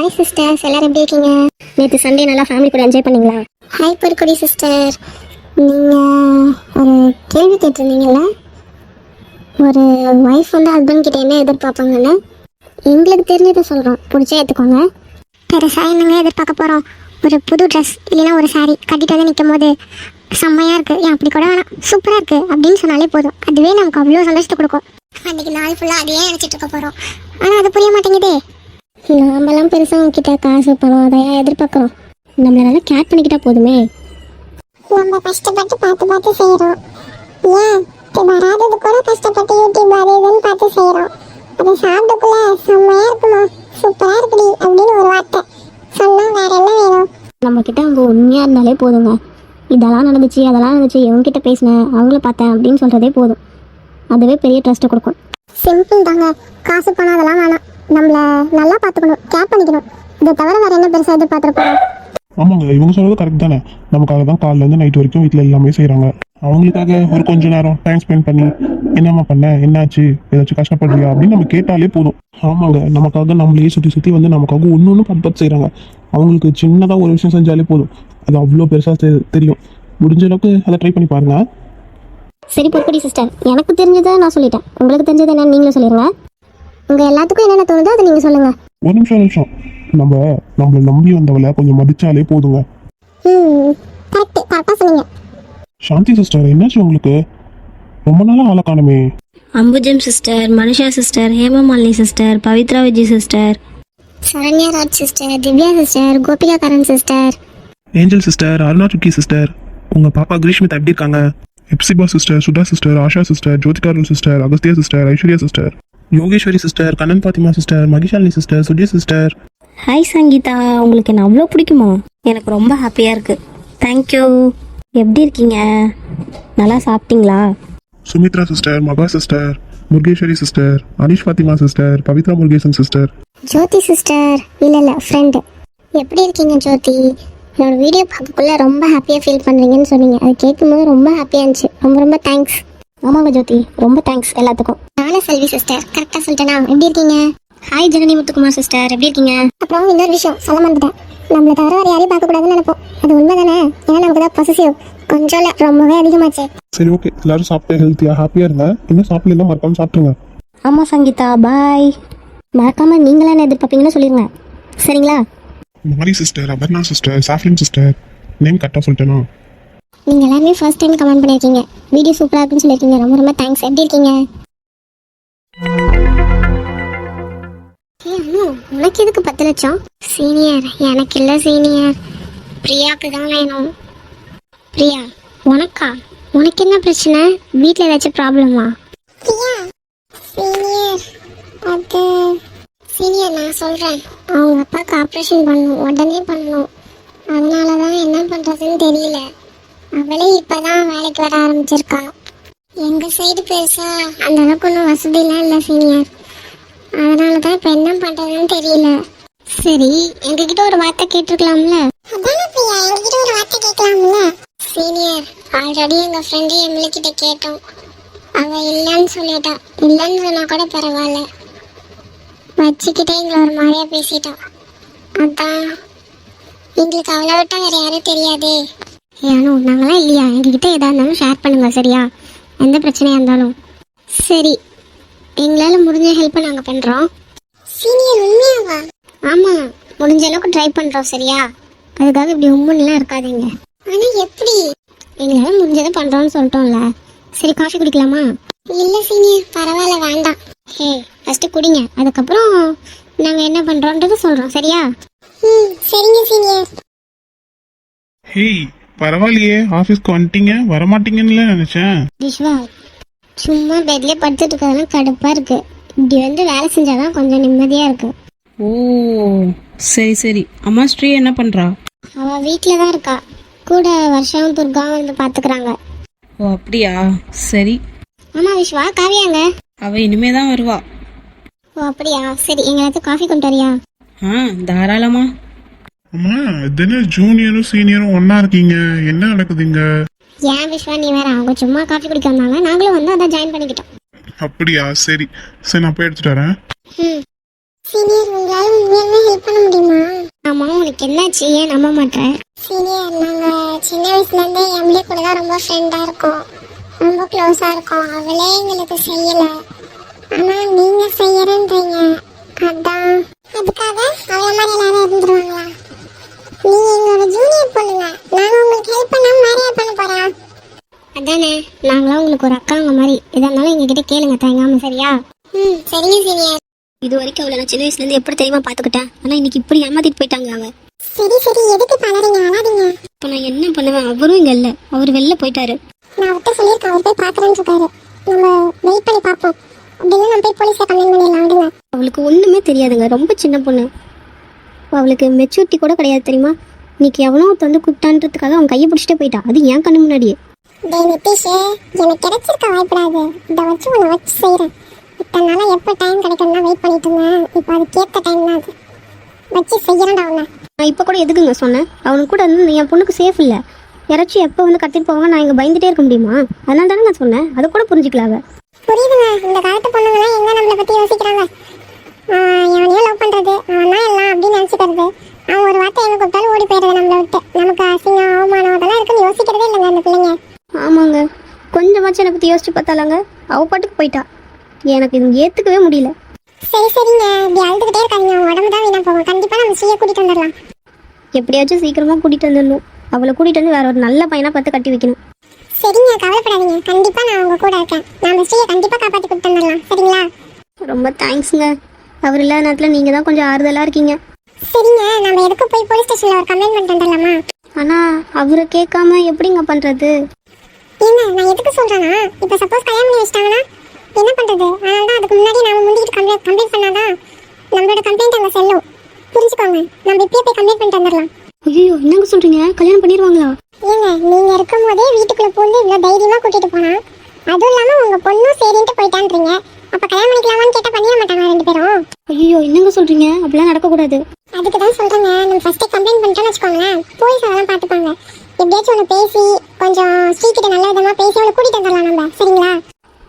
Hi sisters, எல்லாரும் எப்படி இருக்கீங்க? நேற்று சண்டே நல்லா ஃபேமிலி கூட என்ஜாய் பண்ணீங்களா? ஹாய் பொற்கொடி சிஸ்டர், நீங்கள் ஒரு கேள்வி கேட்டிருந்தீங்கல்ல, ஒரு ஒய்ஃப் வந்து ஹஸ்பண்ட் கிட்ட என்ன எதிர்பார்ப்பாங்கன்னு. எங்களுக்கு தெரிஞ்சதை சொல்கிறோம், பிடிச்சா ஏற்றுக்கோங்க. பெருசாக என்னங்க எதிர்பார்க்க போகிறோம்? ஒரு புது ட்ரெஸ் இல்லைன்னா ஒரு சாரீ கட்டிட்டு வந்து நிற்கும் போது செம்மையாக இருக்குது, ஏன் அப்படி கூட வேணாம், சூப்பராக இருக்குது அப்படின்னு சொன்னாலே போதும். அதுவே நமக்கு அவ்வளோ சந்தோஷத்தை கொடுக்கும். அன்றைக்கி நாள் ஃபுல்லாக அதையே நினச்சிட்டு இருக்க போகிறோம். ஆனால் அது புரிய மாட்டேங்குதே. நாமெல்லாம் பெருசாக உங்ககிட்ட காசு பணம் அதையா எதிர்பார்க்குறோம். நம்மளை நல்லா கேர் பண்ணிக்கிட்டா போதுமே. நம்ம கஷ்டப்பட்டு பார்த்து செய்கிறோம். ஏன் வராதது கூட கஷ்டப்பட்டு யூடியூப் அது இதுன்னு பார்த்து செய்கிறோம். அது சாப்பிட்டுக்குள்ள செம்மையாக இருக்குமா, சூப்பராக இருக்குடி அப்படின்னு ஒரு வார்த்தை சொன்னால் வேற என்ன வேணும்? நம்மக்கிட்ட அவங்க உண்மையாக இருந்தாலே போதுங்க. இதெல்லாம் நடந்துச்சு அதெல்லாம் நடந்துச்சு, இவங்ககிட்ட பேசினேன், அவங்கள பார்த்தேன் அப்படின்னு சொல்கிறதே போதும். அதுவே பெரிய ட்ரஸ்ட்டை கொடுக்கும். சிம்பிள் தாங்க, காசு பணம் அதெல்லாம் வேணாம். நம்மளை நல்லா பார்த்துக்கணும், கேர் பண்ணிக்கணும். இதை தவிர வேறு என்ன பெருசாக எதிர்பார்த்துருப்போம்? ஆமாங்க, இவங்க சொல்றது கரெக்ட் தானே. நமக்காக தான் காலையிலேருந்து நைட் வரைக்கும் வீட்டில் எல்லாமே செய்கிறாங்க. அவங்களுக்காக ஒரு கொஞ்ச நேரம் டைம் ஸ்பெண்ட் பண்ணி என்னம்மா பண்ண, என்னாச்சு, ஏதாச்சும் கஷ்டப்படுறியா அப்படின்னு நம்ம கேட்டாலே போதும். ஆமாங்க, நமக்காக நம்மளையே சுற்றி வந்து நமக்காக ஒன்று பார்த்து செய்கிறாங்க. அவங்களுக்கு சின்னதாக ஒரு விஷயம் செஞ்சாலே போதும், அது அவ்வளோ பெருசாக தெரியும். முடிஞ்ச அளவுக்கு அதை ட்ரை பண்ணி பாருங்க. சரி பொற்கொடி சிஸ்டர், எனக்கு தெரிஞ்சதை நான் சொல்லிட்டேன். உங்களுக்கு தெரிஞ்சது என்னன்னு நீங்களும் சொல்லிடுங்க. உங்கள் எல்லாத்துக்கும் என்னென்ன தோணுதோ அதை நீங்கள் சொல்லுங்கள். ஒரு நிமிஷம் நம்மளை நம்பி வந்தவளை கொஞ்சம் மதிச்சாலே போதுங்க. கரெக்டாக சொன்னீங்க. சாந்தி சிஸ்டர், என்னாச்சு உங்களுக்கு? ரொம்ப நாளாக ஆளை காணுமே. Ambujam sister, Manusha sister, Hemamalini sister, Pavithra Vijay sister, Saranya Raj sister, Divya sister, Gopika Karan sister, Angel sister, Aruna Sukki sister, உங்கள் பாப்பா கிரீஷ்மிதா எப்படி இருக்காங்க? Hepsiba sister, Sudha sister, Asha sister, ஜோதிகாருல் sister, Agasthya sister, Aishwarya sister, Yogeswari sister, Kannan Fathima sister, Mahishalini sister, Suji sister. Hi Sangeetha, உங்களுக்கு என்ன அவ்வளோ பிடிக்குமா? எனக்கு ரொம்ப ஹாப்பியாக இருக்குது. தேங்க்யூ. எப்படி இருக்கீங்க? நல்லா சாப்பிட்டீங்களா? Sumithra sister, Maha sister, Murugeswari sister, Anish Fathima sister, Pavithra Murugesan sister, Jothi sister. இல்லை ஃப்ரெண்டு. எப்படி இருக்கீங்க ஜோதி? என்னோட வீடியோ பார்க்கக்குள்ள ரொம்ப ஹாப்பியாக ஃபீல் பண்ணுறீங்கன்னு சொன்னீங்க. அது கேட்கும்போது ரொம்ப ஹாப்பியாக இருந்துச்சு. ரொம்ப ரொம்ப தேங்க்ஸ். ஆமாங்க ஜோதி, ரொம்ப தேங்க்ஸ் எல்லாத்துக்கும். நானே செல்வி சிஸ்டர், கரெக்டாக சொல்லிட்டேனா? எப்படி இருக்கீங்க? ஹாய் ஜனனி முத்துக்குமார் சிஸ்டர், எப்படி இருக்கீங்க? அப்புறம் இன்னொரு விஷயம் சொல்ல மறந்துட்டேன். நம்மளை தவிர வேறு யாரையும் பார்க்கக்கூடாதுன்னு நினைப்போம். அது உண்மை தானே? ஏன்னா நமக்கு தான் பொசசிவ் கொஞ்சம் இல்லை, ரொம்பவே அதிகமாச்சு. சரி ஓகே, எல்லாரும் சாப்பிட்டு ஹெல்த்தியாக ஹாப்பியாக இருங்க. இன்னும் சாப்பிடலாம் மறக்காம சாப்பிட்டுருங்க. ஆமாம் சங்கீதா, பாய். மறக்காமல் நீங்களே என்ன எதிர்பார்ப்பீங்கன்னு சொல்லிடுங்க, சரிங்களா? மாரி சிஸ்டர், அபர்ணா சிஸ்டர், சாஃப்லின் சிஸ்டர், நேம் கரெக்டாக சொல்லிட்டேனா? நீங்கள் எல்லாருமே ஃபர்ஸ்ட் டைம் கமெண்ட் பண்ணியிருக்கீங்க. வீடியோ சூப்பராக இருக்குன்னு சொல்லியிருக்கீங்க. ரொம்ப ரொம்ப தேங்க்ஸ். எப்படி இருக்கீங்க? உனக்கு எதுக்கு 10 லட்சம்? சீனியர், எனக்கு இல்லை சீனியர், பிரியாவுக்கு தான் வேணும். பிரியா, உனக்கா? உனக்கு என்ன பிரச்சனை? வீட்டில் ஏதாச்சும் ப்ராப்ளமா? பிரியா சீனியர், அது சீனியர் நான் சொல்கிறேன். அவங்க அப்பாவுக்கு ஆப்ரேஷன் பண்ணணும், உடனே பண்ணணும். அதனால தான் என்ன பண்ணுறதுன்னு தெரியல. அவளே இப்போதான் வேலைக்கு வர ஆரம்பிச்சிருக்கா. எங்கள் சைடு பெருசா அந்த அளவுக்கு ஒன்றும் வசதிலாம் இல்லை சீனியர். அதனால தான் இப்போ என்ன பண்ணுறதுன்னு தெரியல. சரி, எங்ககிட்ட ஒரு வார்த்தை கேட்டிருக்கலாம்ல? அதானே பிரியா, எங்ககிட்ட ஒரு வார்த்தை கேட்கலாம்ல? சீனியர், ஆல்ரெடி எங்கள் ஃப்ரெண்டு எம்எல்கிட்ட கேட்டோம். அவள் இல்லைன்னு சொல்லிட்டா. இல்லைன்னு சொன்னால் கூட பரவாயில்ல, வச்சுக்கிட்டே எங்களை ஒரு மாதிரியா பேசிட்டா. அதான் எங்களுக்கு அவளை விட்டா வேற யாரும் தெரியாதே. ஏனோ நாங்களாம் இல்லையா? எங்ககிட்ட எதாக இருந்தாலும் ஷேர் பண்ணுங்க, சரியா? எந்த பிரச்சனையாக இருந்தாலும். சரி, எங்களால் முடிஞ்ச ஹெல்ப்பை நாங்கள் பண்ணுறோம். சீனியர், உண்மையாவா? ஆமாம், முடிஞ்ச அளவுக்கு ட்ரை பண்ணுறோம், சரியா? அதுக்காக இப்படி உம்முன்னெலாம் இருக்காதீங்க. ஆனால் எப்படி? எங்களால் முடிஞ்சதை பண்ணுறோன்னு சொல்லிட்டோம்ல. சரி, காஃபி குடிக்கலாமா? இல்லை சீனியர், பரவாயில்ல, வேண்டாம். ஹே, ஃபஸ்ட்டு குடிங்க, அதுக்கப்புறம் நாங்கள் என்ன பண்ணுறோன்றது சொல்கிறோம், சரியா? சரிங்க சீனியர். ஹேய், பரவாயில்லையே, ஆஃபீஸ்க்கு வந்துட்டீங்க, வரமாட்டீங்கன்னு நினச்சேன். விஸ்வா, சும்மா பெட்லேயே படுத்துட்டு இருக்கிறதெல்லாம் கடுப்பாக இருக்குது. இப்படி வந்து வேலை செஞ்சாதான் கொஞ்சம் நிம்மதியாக இருக்குது. ஓ சரி சரி. அம்மா ஸ்ரீ என்ன பண்ணுறா? அவள் வீட்டில் தான் இருக்கா. கூட வருஷம் துர்காவும் வந்து பார்த்துக்கிறாங்க. ஓ அப்படியா, சரி. ஆமாம் விஸ்வா, காவியாங்க? அவள் இனிமே தான் வருவா. ஓ அப்படியா, சரி. எங்கேயாச்சும் காஃபி கொண்டு வரியா? தாராளமா. அம்மா, தின ஜூனியரும் சீனியரும் ஒன்னா இருக்கீங்க, என்ன நடக்குதுங்க? ஏன் விஸ்வா நீ வேற? அவங்க சும்மா காஃபி குடிக்க வந்தாங்க, நாங்களும் வந்து அதான் ஜாயின் பண்ணிக்கிட்டோம். அப்படியா, சரி சரி, நான் போய் எடுத்துட்டு வரேன். சீனியர் உங்களால உண்மையாலுமே ஹெல்ப் பண்ண முடியுமா? ஆமா, உனக்கு என்னாச்சு? ஏன் நம்ப மாட்டேன்? சீனியர், நாங்க சின்ன வயசுல இருந்தே எம்டி கூட தான் ரொம்ப ஃப்ரெண்டா இருக்கோம், ரொம்ப க்ளோஸா இருக்கோம். அவளே எங்களுக்கு செய்யல, ஆனா நீங்க செய்யறன்றீங்க. அதான் அதுக்காக அவள மாதிரி எல்லாரும் இருந்துருவாங்களா? நீங்க எங்களோட ஜூனியர் பொண்ணுங்க, நாங்க உங்களுக்கு ஹெல்ப் பண்ணாம வேற யார் பண்ண போறா? அதானே, நாங்களாம் உங்களுக்கு ஒரு அக்காங்க மாதிரி. எதா இருந்தாலும் எங்ககிட்ட கேளுங்க தயங்காம, சரியா? சரிங்க சீனியர். இது வரைக்கும் அவளை நான் சின்ன வயசுலேருந்து எப்படி தெரியுமா பார்த்துக்கிட்டேன், ஆனால் இன்னைக்கு இப்படி ஏமாத்திட்டு போயிட்டாங்க அவ. சரி சரி, எதுக்கு பலறீங்க? அழாதீங்க. இப்போ நான் என்ன பண்ணுவேன்? அவரும் இங்கே இல்லை, அவர் வெளில போயிட்டாரு. நான் அவர்கிட்ட சொல்லியிருக்கேன், அவர் போய் பார்க்குறேன்னு இருக்காரு. நம்ம வெயிட் பண்ணி பார்ப்போம். அப்படின்னா நம்ம போய் போலீஸில் கம்ப்ளைண்ட் பண்ணிடலாம், விடுங்க. அவளுக்கு ஒன்றுமே தெரியாதுங்க, ரொம்ப சின்ன பொண்ணு. அவளுக்கு மெச்சூரிட்டி கூட கிடையாது தெரியுமா? இன்னைக்கு எவனோ ஒருத்த வந்து கூப்பிட்டான்றதுக்காக அவன் கையை பிடிச்சிட்டே போயிட்டா, அது என் கண்ணு முன்னாடியே. டேய் நிதிஷ், எனக்கு கிடைச்சிருக்க வாய்ப்படாது, இதை வச்சு உன்னை வச்சு செய்கிறேன். இத்தனை நாளாக எப்போ டைம் கிடைக்கும்னா வெயிட் பண்ணிட்டு இருந்தேன். இப்போ அது கேட்க டைம் தான், அது வச்சு செய்கிறேன்டா உன்னை. நான் இப்போ கூட எதுக்குங்க சொன்னேன்? அவனுக்கு கூட வந்து என் பொண்ணுக்கு சேஃப் இல்லை, யாராச்சும் எப்போ வந்து கத்திட்டு போவாங்க, நான் இங்கே பயந்துட்டே இருக்க முடியுமா? அதனால தானே நான் சொன்னேன், அதை கூட புரிஞ்சுக்கல அவ. புரியுதுங்க, இந்த காலத்து பொண்ணுங்களாம் எங்கே நம்மளை பற்றி யோசிக்கிறாங்க. எவனையும் லவ் பண்ணுறது, அவன் தான் எல்லாம் அப்படின்னு நினச்சிக்கிறது. அவன் ஒரு வார்த்தை எங்கே கூப்பிட்டாலும் ஓடி போயிடுறது நம்மளை விட்டு. நமக்கு அசிங்கம் அவமானம் அதெல்லாம் இருக்குன்னு யோசிக்கிறதே இல்லைங்க அந்த பிள்ளைங்க. ஆமாங்க, கொஞ்சமாச்சும் என்னை பற்றி யோசிச்சு பார்த்தாலாங்க, அவ பாட்டுக்கு போயிட்டா. எனக்கு இது ஏற்றுக்கவே முடியல. சரி சரிங்க, இப்படி அழுதுகிட்டே இருக்காங்க, உடம்பு தான் வீணா போகும். கண்டிப்பாக நம்ம ஸ்ரீயை கூட்டிகிட்டு வந்துடலாம். எப்படியாச்சும் சீக்கிரமாக கூட்டிகிட்டு வந்துடணும். அவளை கூட்டிகிட்டு வந்து வேற ஒரு நல்ல பையனாக பார்த்து கட்டி வைக்கணும். சரிங்க, கவலைப்படாதீங்க, கண்டிப்பாக நான் உங்கள் கூட இருக்கேன். நம்ம ஸ்ரீயை கண்டிப்பாக காப்பாற்றி கூட்டிட்டு வந்துடலாம், சரிங்களா? ரொம்ப தேங்க்ஸுங்க. அவர் இல்லாத நேரத்தில் நீங்கள் தான் கொஞ்சம் ஆறுதலாக இருக்கீங்க. சரிங்க, நம்ம எதுக்கு போய் போலீஸ் ஸ்டேஷனில் ஒரு கம்ப்ளைண்ட் பண்ணிட்டு வந்துடலாமா? ஆனால் அவரை கேட்காம எப்படிங்க பண்ணுறது? ஏங்க, நான் எதுக்கு சொல்கிறேன்னா, இப்போ சப்போஸ் கல்யாணம் பண்ணி வச்சிட்டாங்கன்னா என்ன பண்ணுறது? அதனால தான் அதுக்கு முன்னாடி நம்ம முந்திக்கிட்டு கம்ப்ளைண்ட் பண்ணாதான் நம்மளோட கம்ப்ளைண்ட் அங்கே செல்லும். புரிஞ்சுக்கோங்க, நம்ம இப்பயே போய் கம்ப்ளைண்ட் பண்ணிட்டு வந்துடலாம். ஐயோ, என்னங்க சொல்கிறீங்க? கல்யாணம் பண்ணிடுவாங்களா? ஏங்க, நீங்கள் இருக்கும் போதே வீட்டுக்குள்ளே பூந்து இவ்வளோ தைரியமாக கூட்டிகிட்டு போனா, அதுவும் இல்லாமல் உங்கள் பொண்ணும் சரின்ட்டு போயிட்டான்றீங்க. அப்போ கல்யாணம் பண்ணிக்கலாமான்னு கேட்டால் பண்ணிட மாட்டாங்க ரெண்டு பேரும். ஐயோ, என்னங்க சொல்கிறீங்க? அப்படிலாம் நடக்கக்கூடாது. அதுக்கு தான் சொல்கிறேங்க, நம்ம ஃபஸ்ட்டே கம்ப்ளைண்ட் பண்ணிட்டோன்னு வச்சுக்கோங்களேன், போலீஸ் அதெல்லாம் பார்த்துப்பாங்க. எப்படியாச்சும் ஒன்று பேசி கொஞ்சம் ஸ்ரீக்கிட்ட நல்ல விதமாக பேசி அவளை கூட்டிகிட்டு வந்துடலாம் நம்ம, சரிங்களா?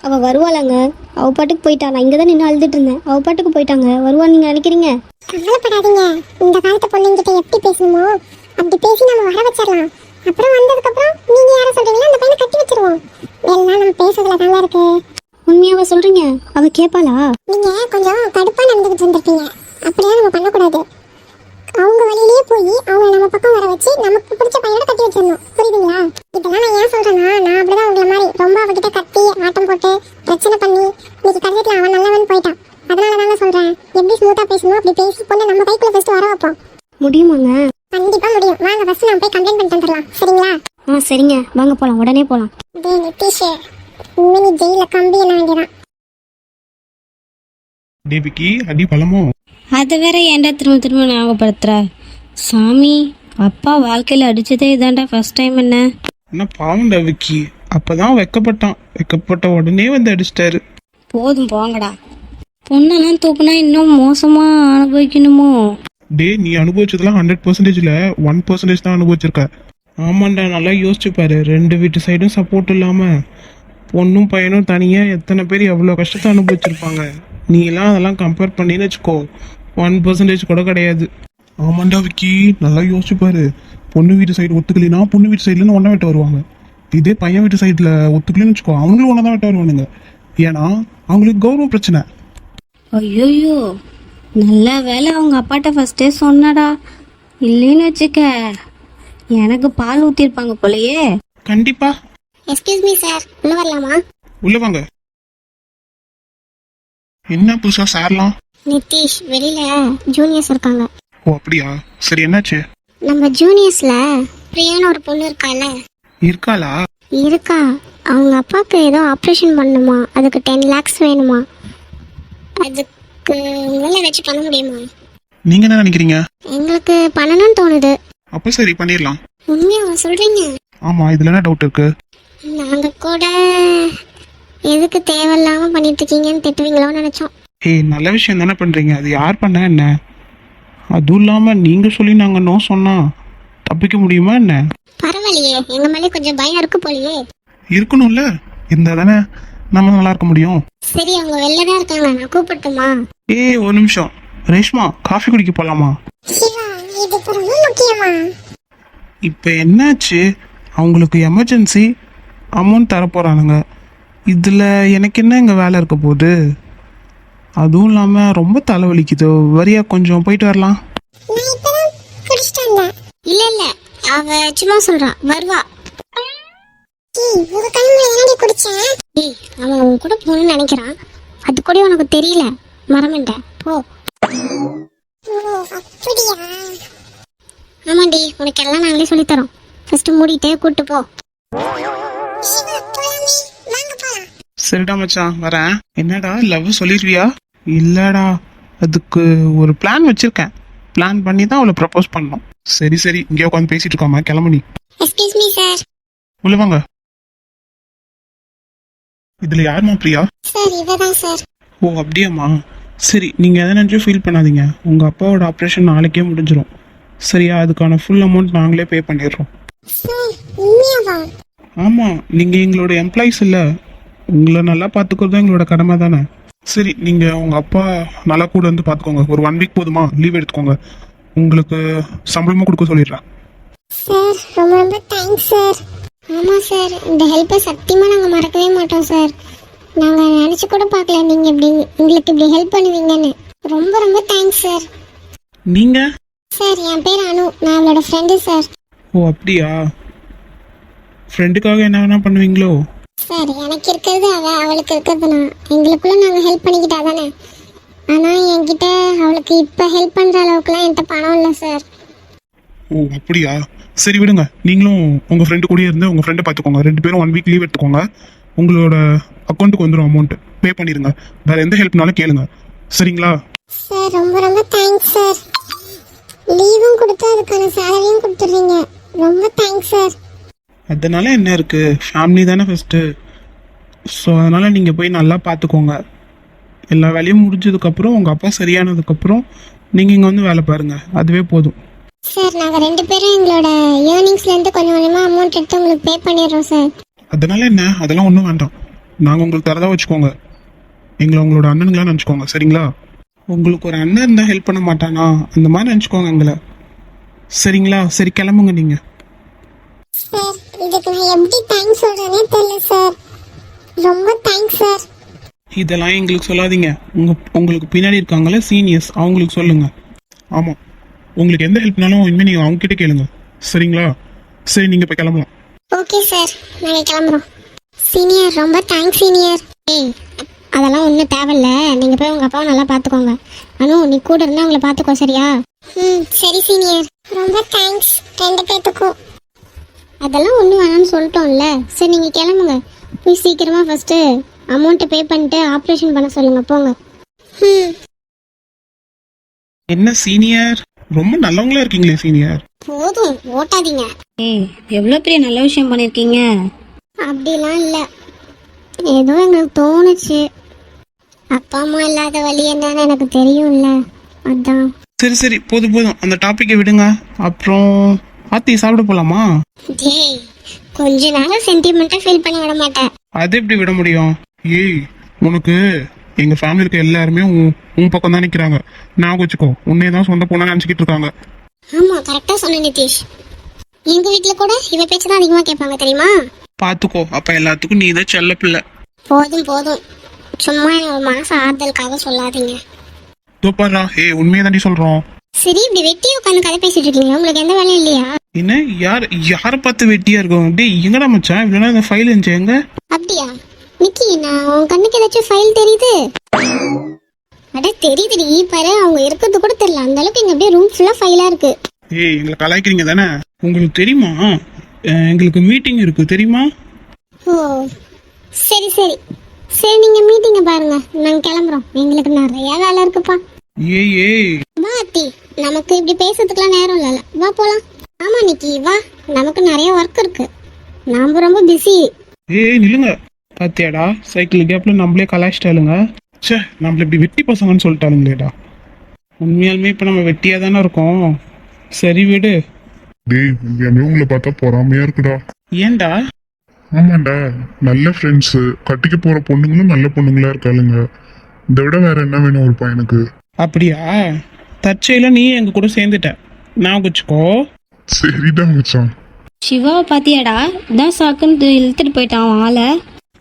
அவள் வருவாளாங்க? அவள் பாட்டுக்கு போயிட்டா. நான் இங்கே தான் நின்று அழுதுட்டு இருந்தேன், அவள் பாட்டுக்கு போயிட்டாங்க. வருவான்னு நீங்கள் நினைக்கிறீங்க? கவலைப்படாதீங்க, இந்த காலத்து பொண்ணுங்கிட்ட எப்படி பேசணுமோ அப்படி பேசி நம்ம வர வச்சிடலாம். அப்புறம் வந்ததுக்கப்புறம் நீங்கள் யாரை சொல்கிறீங்களோ அந்த பையனை கட்டி வச்சிருவோம். எல்லாம் நம்ம பேசுறதுல தாங்க இருக்கு. உண்மையாவா சொல்கிறீங்க? அவள் கேட்பாளா? நீங்கள் கொஞ்சம் கடுப்பாக நடந்துக்கிட்டு இருந்திருப்பீங்க, அப்படியே நம்ம பண்ணக்கூடாது. அவங்க வழியிலேயே போய் அவங்க நம்ம பக்கம் வர வச்சு நமக்கு பிடிச்ச பையனோட கட்டி வச்சிடணும், புரியுதுங்களா? இதெல்லாம் நான் ஏன் சொல்கிறேன்னா, நான் அப்படிதான் உங்களை மாதிரி ரொம்ப அவகிட்ட கத்தி ஆட்டம் போட்டு பிரச்சனை பண்ணி இன்னைக்கு கடைசியில் அவன் நல்லவன் போயிட்டான். அதனால தாங்க சொல்கிறேன், எப்படி ஸ்மூத்தாக பேசணும் அப்படி பேசி பொண்ணு நம்ம கைக்குள்ள ஃபஸ்ட்டு வர வைப்போம். முடியுமாங்க? கண்டிப்பாக முடியும். வாங்க ஃபஸ்ட்டு நம்ம போய் கம்ப்ளைண்ட் பண்ணிட்டு வந்துடலாம், சரிங்களா? சரிங்க, வாங்க போகலாம், உடனே போகலாம். டே நிதிஷ், இனிமே நீ ஜெயிலில் கம்பி என்ன வேண்டியதான். தேவிக்கு அடி பலமோ? அதை வேற ஏன்டா திரும்ப திரும்ப ஞாபகப்படுத்துற? சாமி, அப்பா வாழ்க்கையில் அடிச்சதே இதாண்டா ஃபர்ஸ்ட் டைம். என்ன என்ன பாவம்டா விக்கி, அப்பதான் வெக்கப்பட்டான், வெக்கப்பட்ட உடனே வந்து அடிச்சிட்டாரு. போதும் போங்கடா. பொண்ணெல்லாம் தூக்குனா இன்னும் மோசமா அனுபவிக்கணுமோ? டே, நீ அனுபவிச்சதெல்லாம் 100%ல 1% தான் அனுபவிச்சிருக்க. ஆமாண்டா, நல்லா யோசிச்சு பாரு. ரெண்டு வீட்டு சைடும் சப்போர்ட் இல்லாம பொண்ணும் பையனும் தனியா எத்தனை பேர் எவ்வளோ கஷ்டத்தை அனுபவிச்சிருப்பாங்க. நீ எல்லாம் அதெல்லாம் கம்பேர் பண்ணின்னு வச்சுக்கோ, 1% கூட கிடையாது. ஆமாண்டா விக்கி, நல்லா யோசிச்சு பாரு. பொண்ணு வீட்டு சைடு ஒத்துக்கலைன்னா பொண்ணு வீட்டு சைட்லேருந்து ஒன்றா வெட்ட வருவாங்க. இதே பையன் வீட்டு சைடில் ஒத்துக்கலன்னு வச்சுக்கோ, அவங்களும் ஒன்றா தான் வெட்ட வருவானுங்க. ஏன்னா அவங்களுக்கு கௌரவ பிரச்சனை. ஐயோயோ, நல்ல வேலை அவங்க அப்பாட்ட ஃபர்ஸ்டே சொன்னடா, இல்லைன்னு வச்சுக்க எனக்கு பால் ஊற்றிருப்பாங்க போலயே. கண்டிப்பா. எக்ஸ்கியூஸ் மீ சார், உள்ள வரலாமா? உள்ள வாங்க. என்ன புதுசா சார்லாம்? நிதிஷ், வெளியில ஜூனியர்ஸ் இருக்காங்க. ஓ அப்படியா, சரி என்னாச்சு? நம்ம ஜூனியர்ஸ்ல பிரியான்னு ஒரு பொண்ணு இருக்கால. இருக்காளா? இருக்கா. அவங்க அப்பாவுக்கு ஏதோ ஆப்ரேஷன் பண்ணுமா, அதுக்கு 10 lakhs வேணுமா. அதுக்கு உங்களால ஏதாச்சும் பண்ண முடியுமா? நீங்க என்ன நினைக்கிறீங்க? எங்களுக்கு பண்ணணும்னு தோணுது. அப்ப சரி பண்ணிடலாம். உண்மையா சொல்றீங்க? ஆமா, இதுல என்ன டவுட் இருக்கு? நாங்க கூட எதுக்கு தேவையில்லாம பண்ணிட்டு இருக்கீங்கன்னு திட்டுவீங்களோன்னு நினைச்சோம். ஏய், நல்ல விஷயம் தானே பண்றீங்க, அது யார் பண்ண என்ன? அதுவும் இல்லாம நீங்க சொல்லி நாங்க நோ சொன்னா தப்பிக்க முடியுமா என்ன? பரவாயில்லையே, எங்க மேலே கொஞ்சம் பயம் இருக்கு போலயே. இருக்கணும்ல, இருந்தா தானே நம்ம நல்லா இருக்க முடியும். சரி, அவங்க வெளில தான் இருக்காங்க, நான் கூப்பிட்டுமா? ஏய் ஒரு நிமிஷம், ரேஷ்மா காஃபி குடிக்க போலாமா? சிவா, இது ரொம்ப முக்கியமா? இப்போ என்னாச்சு, அவங்களுக்கு எமர்ஜென்சி அமௌண்ட் தரப்போகிறானுங்க. இதில் எனக்கு என்ன இங்கே வேலை இருக்க போகுது? அதுவும் இல்லாமல் ரொம்ப தலைவலிக்குது. வரியா கொஞ்சம் போயிட்டு வரலாம்? நான் இப்பதான் குடிச்சிட்டு வந்தேன். இல்ல இல்ல, அவ சும்மா சொல்றா, வருவா. ஒரு டைம்ல என்னடி குடிச்சேன்? அவன் உன் கூட போகணும்னு நினைக்கிறான். அது கூட உனக்கு தெரியல, மறந்துட்டேன் போ. அப்படியா? ஆமாண்டி, உனக்கு எல்லாம் நாங்களே சொல்லித்தரோம். ஃபர்ஸ்ட் மூடிட்டு கூட்டு போ. சரிடா மச்சான், வரேன். என்னடா லவ் சொல்லிடுவியா? இல்லடா, அதுக்கு ஒரு பிளான் வச்சிருக்கேன். பிளான் பண்ணி தான் அவளை ப்ரப்போஸ் பண்ணோம். சரி சரி, இங்கே உட்காந்து பேசிட்டு இருக்காம கிளம்பு நீ. Excuse me sir. உள்ள வாங்க. இதுல யாருமா பிரியா? சார் இவதான் சார். ஓ அப்படியாம்மா. சரி, நீங்க எதை நினைச்சும் ஃபீல் பண்ணாதீங்க. உங்க அப்பாவோட ஆப்ரேஷன் நாளைக்கே முடிஞ்சிடும். சரியா? அதுக்கான ஃபுல் அமௌண்ட் நாங்களே பே பண்ணிடுறோம். சார் உண்மையாவா? ஆமா, நீங்க எங்களோட எம்ப்ளாயிஸ் இல்ல, உங்களை நல்லா பாத்துக்கிறது எங்களோட கடமை தானே. சரி, நீங்க உங்க அப்பா நல்லா கூட வந்து பாத்துக்கோங்க. ஒரு 1 வீக் போதுமா? லீவ் எடுத்துக்கோங்க. உங்களுக்கு சம்பளமும் கொடுக்க சொல்லிடுறேன். சார் ரொம்ப ரொம்ப தேங்க்ஸ் சார். ஆமா சார், இந்த ஹெல்ப்பை சத்தியமா நாங்க மறக்கவே மாட்டோம் சார். நாங்க நினைச்சு கூட பார்க்கல நீங்க இப்படி எங்களுக்கு இப்படி ஹெல்ப் பண்ணுவீங்கன்னு. ரொம்ப ரொம்ப தேங்க்ஸ் சார். நீங்க? சார் என் பேர் அனு, நான் அவளோட ஃப்ரெண்டு சார். ஓ அப்படியா? ஃப்ரெண்டுக்காக என்ன வேணா பண்ணுவீங்களோ? சார் எனக்கு இருக்கிறது அவளுக்கு இருக்கிறது நான். எங்களுக்குள்ள நாங்கள் ஹெல்ப் பண்ணிக்கிட்டா தானே. ஆனால் என்கிட்ட அவளுக்கு இப்போ ஹெல்ப் பண்ணுற அளவுக்குலாம் என்கிட்ட பணம் இல்லை சார். ஓ அப்படியா? சரி விடுங்க, நீங்களும் உங்க ஃப்ரெண்டு கூட இருந்து உங்க ஃப்ரெண்டை பார்த்துக்கோங்க. 2 பேரும் 1 வீக் லீவ் எடுத்துக்கோங்க. உங்களோட அக்கௌண்ட்டுக்கு வந்துடும் அமௌண்ட். பே பண்ணிடுங்க. வேற எந்த ஹெல்ப்னாலும் கேளுங்க. சரிங்களா? சார் ரொம்ப ரொம்ப தேங்க்ஸ் சார். லீவும் கொடுத்து அதுக்கான சேலரியும் கொடுத்துட்றீங்க. ரொம்ப தேங்க்ஸ் சார். அதனால என்ன இருக்கு, ஃபேமிலி தானே ஃபர்ஸ்ட். ஸோ அதனால நீங்க போய் நல்லா பார்த்துக்கோங்க. எல்லா வேலையும் முடிஞ்சதுக்கப்புறம் உங்க அப்பா சரியானதுக்கப்புறம் நீங்க இங்க வந்து வேலை பாருங்க. அதுவே போதும். சார் நாங்கள் 2 பேரும் எங்களோட ஏர்னிங்ஸ்லேருந்து கொஞ்சம் கொஞ்சமாக அமௌண்ட் எடுத்து உங்களுக்கு பே பண்ணிடுறோம் சார். அதனால என்ன, அதெல்லாம் ஒன்றும் வேண்டாம். நாங்கள் உங்களுக்கு தரதா வச்சுக்கோங்க. எங்களை உங்களோட அண்ணனுங்களா நினச்சிக்கோங்க. சரிங்களா? உங்களுக்கு ஒரு அண்ணன் இருந்தால் ஹெல்ப் பண்ண மாட்டானா, அந்த மாதிரி நினச்சிக்கோங்க எங்களை. சரிங்களா? சரி கிளம்புங்க நீங்க. சார் இதுக்கு நான் எப்படி தேங்க்ஸ் சொல்கிறேனே தெரியல சார். ரொம்ப தேங்க்ஸ் சார். இதெல்லாம் எங்களுக்கு சொல்லாதீங்க. உங்களுக்கு பின்னாடி இருக்காங்களே சீனியர்ஸ், அவங்களுக்கு சொல்லுங்க. ஆமாம், உங்களுக்கு எந்த ஹெல்ப்னாலும் இனிமேல் நீங்கள் அவங்ககிட்ட கேளுங்க. சரிங்களா? சரி, நீங்கள் இப்போ கிளம்பலாம். ஓகே சார், நாங்கள் கிளம்புறோம். சீனியர் ரொம்ப தேங்க்ஸ் சீனியர். அதெல்லாம் ஒன்றும் தேவையில்ல. நீங்கள் போய் உங்கள் அப்பாவை நல்லா பார்த்துக்கோங்க. அனு நீ கூட இருந்தால் உங்களை பார்த்துக்கோ. சரியா? சரி சீனியர். ரொம்ப தேங்க்ஸ் 2 பேத்துக்கும். அதெல்லாம் ஒன்றும் வேணாம்னு சொல்லிட்டோம்ல. சரி நீங்கள் கிளம்புங்க. போய் சீக்கிரமாக ஃபஸ்ட்டு அமௌண்ட்டை பே பண்ணிட்டு ஆப்ரேஷன் பண்ண சொல்லுங்கள். போங்க. என்ன சீனியர், ரொம்ப நல்லவங்களா இருக்கீங்களே சீனியர். போதும் ஓட்டாதீங்க. ஏய், எவ்வளோ பெரிய நல்ல விஷயம் பண்ணியிருக்கீங்க. அப்படிலாம் இல்லை, ஏதோ எங்களுக்கு தோணுச்சு. அப்பா அம்மா இல்லாத வழி என்னன்னு எனக்கு தெரியும்ல, அதான். சரி சரி, போதும் போதும், அந்த டாப்பிக்கை விடுங்க. அப்புறம் ஆத்தி சாப்பிட போலாமா? டேய், கொஞ்ச நாள் சென்டிமெண்ட்டா ஃபீல் பண்ண விட மாட்டேன். அது எப்படி விட முடியும்? ஏய், உனக்கு எங்க ஃபேமிலி இருக்க எல்லாருமே உன் பக்கம் தான் நிக்கிறாங்க. நான் வச்சுக்கோ, உன்னையே தான் சொந்த பொண்ணா நினைச்சுக்கிட்டு இருக்காங்க. ஆமா கரெக்டா சொன்ன நிதிஷ். எங்க வீட்ல கூட இவ பேச்சு தான் அதிகமா கேட்பாங்க தெரியுமா? பாத்துக்கோ, அப்ப எல்லாத்துக்கும் நீ தான் செல்ல பிள்ளை. போதும் போதும், சும்மா ஒரு மனசு ஆறுதலுக்காக சொல்லாதீங்க. தோப்பாரா, ஏய் உண்மையை தாண்டி சொல்றோம். சரி, இப்படி வெட்டி உட்காந்து கதை பேசிட்டு இருக்கீங்க, உங்களுக்கு எந்த வேலையும் இல்லையா? என்ன யார பார்த்து வெட்டியா இருக்கும்? டேய் எங்கடா மச்சான், இவ்வளவு இந்த ஃபைல் இருந்துச்சு எங்க? அப்படியா நிக்கி, நான் உன் கண்ணுக்கு ஏதாச்சும் ஃபைல் தெரியுது? அட தெரியுதுடி, பாரு அவங்க இருக்கிறது கூட தெரியல, அந்த அளவுக்கு இங்க அப்படியே ரூம் ஃபுல்லா ஃபைலா இருக்கு. ஏய் எங்களை கலாய்க்கிறீங்க தானே? உங்களுக்கு தெரியுமா எங்களுக்கு மீட்டிங் இருக்கு தெரியுமா? ஓ சரி சரி சரி, நீங்க மீட்டிங்க பாருங்க, நாங்க கிளம்புறோம். எங்களுக்கு நிறைய வேலை இருக்குப்பா. ஏய் வா அத்தி, நமக்கு இப்படி பேசுறதுக்குலாம் நேரம் இல்லைல்ல, வா போலாம். ஆமா நிக்கி வா, நமக்கு நிறைய ஒர்க் இருக்கு, நாம ரொம்ப பிஸி. ஏய் நில்லுங்க. பாத்தியாடா, சைக்கிள் கேப்ல நம்மளே கலாய்ச்சிட்டாளுங்க. ச்சே, நம்மள இப்படி வெட்டி பசங்கன்னு சொல்லிட்டாளுங்களேடா. உண்மையாலுமே இப்ப நம்ம வெட்டியா தானே இருக்கோம். சரி விடு. டேய், உண்மையாமே உங்களை பார்த்தா பொறாமையா இருக்குடா. ஏன்டா? ஆமாண்டா, நல்ல ஃப்ரெண்ட்ஸு, கட்டிக்க போற பொண்ணுங்களும் நல்ல பொண்ணுங்களா இருக்காளுங்க. இதை விட வேற என்ன வேணும் ஒரு பையனுக்கு? அப்படியா? தற்செயல நீ எங்க கூட சேர்ந்துட்ட, நான் வச்சுக்கோ. சரிடா மச்சான். சிவாவை பாத்தியாடா, இதான் சாக்குன்னு இழுத்துட்டு போயிட்டான் அவன் ஆளை.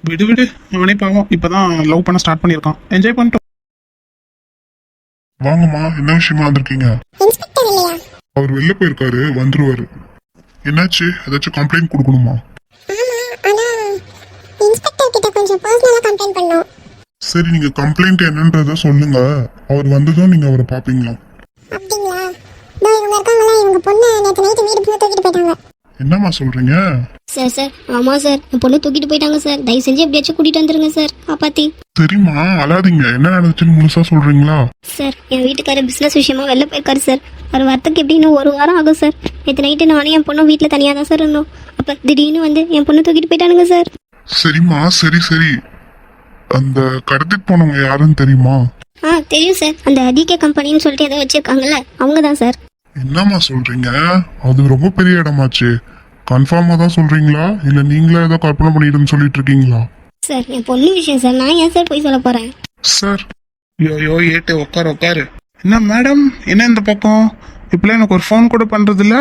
விடு விடு, அவனே பாவம் இப்பதான் லவ் பண்ண ஸ்டார்ட் பண்ணியிருக்கான், என்ஜாய் பண்ணிட்டோம். வாங்கம்மா, என்ன விஷயமா வந்திருக்கீங்க? இன்ஸ்பெக்டர் இல்லையா? அவர் வெளில போயிருக்காரு, வந்துருவாரு. என்னாச்சு? ஏதாச்சும் கம்ப்ளைண்ட் கொடுக்கணுமா? ஆமா, ஆனா இன்ஸ்பெக்டர் கிட்ட கொஞ்சம் பர்சனலா கம்ப்ளைண்ட் பண்ணோம். சரி, நீங்க கம்ப்ளைண்ட் என்னன்றத சொல்லுங்க. அவர் வந்ததும் நீங்க அவரை பாப்பீங்களா? அப்படிங்களா? இதோ இவங்க இருக்காங்களா, இவங்க பொண்ணு நேற்று நைட்டு வீடு ஃபுல்லாக தூக்கிட்டு போயிட்டாங்க. என்னம்மா சொல்றீங்க? சார் ஆமாம் சார், என் பொண்ணு தூக்கிட்டு போயிட்டாங்க சார். தயவு செஞ்சு எப்படியாச்சும் கூட்டிட்டு வந்துருங்க சார், காப்பாத்தி. சரிம்மா, அழாதீங்க. என்ன நடந்துச்சுன்னு முழுசா சொல்றீங்களா? சார், என் வீட்டுக்காரர் பிஸ்னஸ் விஷயமா வெளில போயிருக்காரு சார். அவர் வரத்துக்கு எப்படி இன்னும் 1 வாரம் ஆகும் சார். நேற்று நைட்டு நானும் என் பொண்ணும் வீட்டில் தனியாக தான் சார் இருந்தோம். அப்போ திடீர்னு வந்து என் பொண்ணு தூக்கிட்டு போயிட்டானுங்க சார். சரிம்மா, சரி. அந்த கடத்திட்டு போனவங்க யாருன்னு தெரியுமா? தெரியும் சார். அந்த அதிக கம்பெனின்னு சொல்லிட்டு ஏதோ வச்சிருக்காங்கல்ல, அவங்க தான் சார். என்னம்மா சொல்றீங்க? அது ரொம்ப பெரிய இடமாச்சு. கன்ஃபார்மா தான் சொல்றீங்களா, இல்ல நீங்களே ஏதோ கற்பனை பண்ணிட்டுன்னு சொல்லிட்டு இருக்கீங்களா? சார், என் பொண்ணு விஷயம் சார். நான் ஏன் சார் போய் சொல்ல போறேன்? சார், யோ ஏட்டு உட்காரு. என்ன மேடம், என்ன இந்த பக்கம் இப்பெல்லாம் எனக்கு ஒரு ஃபோன் கூட பண்றது இல்ல?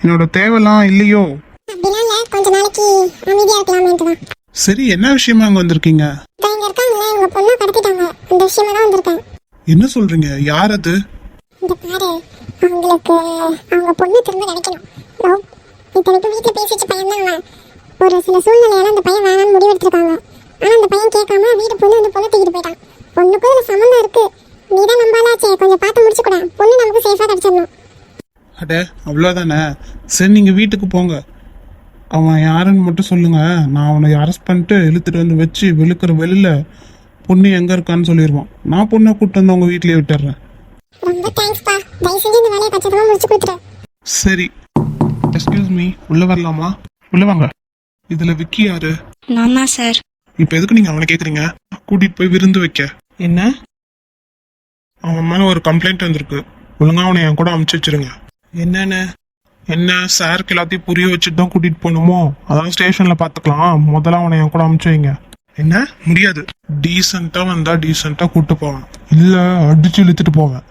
என்னோட தேவைலாம் இல்லையோ? அப்படிலாம் இல்லை, கொஞ்ச நாளைக்கு அமைதியாக இருக்கலாமேன்ட்டு தான். சரி, என்ன விஷயமா அங்க வந்திருக்கீங்க? இதோ இங்க இருக்காங்களே, இவங்க பொண்ணை கடத்திட்டாங்க. அந்த விஷயமா தான் வந்திருக்கேன். என்ன சொல்றீங்க? யார் அது? இந்த பாரு, அவங்களுக்கு அவங்க பொண்ணு திரும்ப நினைக்கணும். லவ் இத்தனைக்கும் வீட்டில் பேசிச்சு பையன் தான் அவன். ஒரு சில சூழ்நிலையால அந்த பையன் வேணாம்னு முடிவெடுத்திருக்காங்க. ஆனா அந்த பையன் கேட்காம வீடு பொண்ணு வந்து பொண்ணு தூக்கிட்டு போயிட்டான். பொண்ணுக்கும் இதுல சம்மந்தம் இருக்கு. நீ தான் நம்பாலாச்சே, கொஞ்சம் பார்த்து முடிச்சு கூட. பொண்ணு நமக்கு சேஃபா கிடைச்சிடணும். அட அவ்வளோதானே. சரி, நீங்க வீட்டுக்கு போங்க. அவன் யாருன்னு மட்டும் சொல்லுங்க, நான் அவனை அரெஸ்ட் பண்ணிட்டு இழுத்துட்டு வந்து வச்சு வெளுக்கிற வெளியில பொண்ணு எங்க இருக்கான்னு சொல்லிடுவான். நான் பொண்ணை கூப்பிட்டு வந்து அவங்க வீட்லயே விட்டுறேன். ரொம்ப தேங்க்ஸ்ப்பா. தயவு செஞ்சு இந்த வேலையை கச்சிதமா முடிச்சு கொடுத்துரு. சரி, எக்ஸ்கியூஸ் மீ, உள்ள வரலாமா? உள்ள வாங்க. இதுல விக்கி யாரு? நான் தான் சார். இப்ப எதுக்கு நீங்க அவனை கேக்குறீங்க? கூட்டிட்டு போய் விருந்து வைக்க. என்ன? அவன் மேல ஒரு கம்ப்ளைண்ட் வந்திருக்கு. ஒழுங்கா அவனை என் கூட அமுச்சு வச்சிருங்க. என்னன்னு? என்ன சாருக்கு எல்லாத்தையும் புரிய வச்சுட்டு தான் கூட்டிட்டு போகணுமோ? அதான் ஸ்டேஷன்ல பாத்துக்கலாம். முதல்ல அவனை என் கூட அமுச்சு வைங்க. என்ன? முடியாது. டீசெண்டா வந்தா டீசெண்டா கூட்டு போவேன், இல்ல அடிச்சு இழுத்துட்டு போவேன்.